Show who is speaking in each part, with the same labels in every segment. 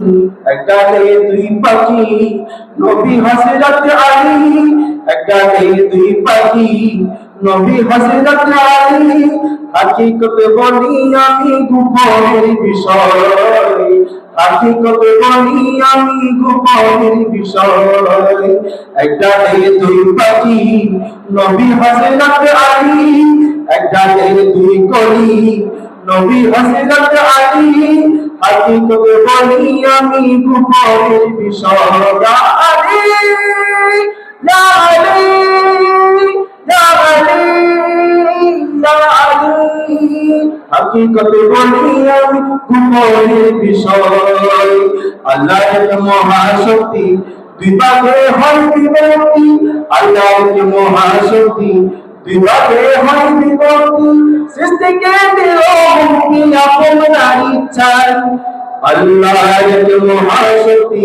Speaker 1: একটা গায়ে দুই পাখি নবী হযরত আলী, একটা গায়ে দুই পাখি নবী হযরত আলী। হাকিকত বলি আমি গোপনের বিষয়, হাকিকত বলি আমি গোপনের বিষয়। একটা গায়ে দুই পাখি নবী হযরত আলী, একটা গায়ে দুই কলি নবী হযরত আলী। হাকিকত বলি আমি গোপনের বিষয়। ইয়া আলী, ইয়া আলী, ইয়া আলী, ইয়া আলী। হাকিকত বলি আমি গোপনের বিষয়। আল্লাহ এক মহাশক্তি, দুই ভাগে হয় বিভক্তি। আল্লাহ এক মহাশক্তি, দুই ভাগে হয় বিভক্তি। সৃষ্টিকে দিল মুক্তি আপনার ইচ্ছায়। আল্লাহ এক মহাশক্তি,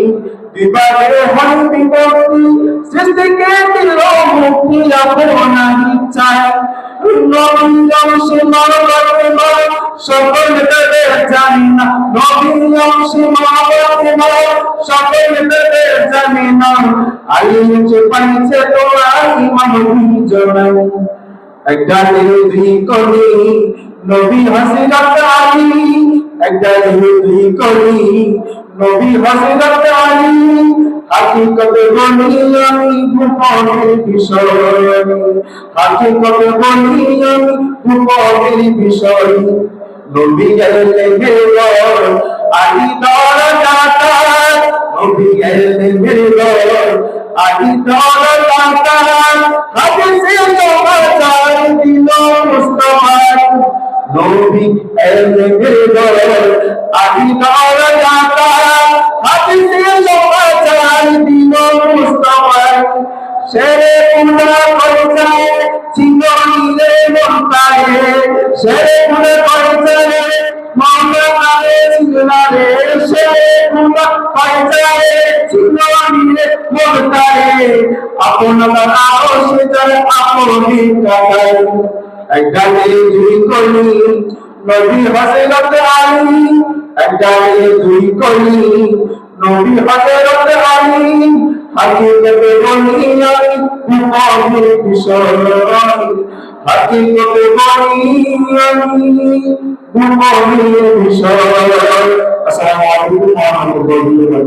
Speaker 1: দুই ভাগে হয় বিভক্তি। সৃষ্টিকে দিল মুক্তি আপনার ইচ্ছায়। নবী অংশে মানবতে মার সকল বেদের জানি না, নবী অংশে মানবতে মার সকল বেদের জানি না। আলিমে পাইছে তোরা ইমাম দুইজন, একটা দুই কলি নবী হযরত আলী, একটা দুই কলি নবী হযরত আলী। হাকিকত বলি আমি গোপনের বিষয়, হাকিকত বলি আমি গোপনের বিষয়। নবী গেলেন বেরোর আলী দর দাতার, নবী গেলেন বেরোর আলী দর দাতার। হাদিসে সমাচার দিল মুস্তাফার, নবী গেলেন বেরোর আলী দর দাতার। হাদিসে সমাচার দিল মুস্তাফার। শেরে পুরা পরিচয় চিহ্ন নিলে মমতায়, শেরে পুরা পরিচয় মাওলা নামে চিহ্নারে। শেরে পুরা পরিচয় চিহ্ন নিলে মমতায়, আপনার আওসে যায় আপনি কাটায়। একটা দুই কলি নবী হযরত আলী, একটা দুই কলি নবী হযরত আলী। হাকিকত বলি আমি গোপনের বিষয়, হাকিকত বলি আমি গোপনের বিষয়। আসসালামু আলাইকুম ওয়া রাহমাতুল্লাহি ওয়া বারাকাতুহু।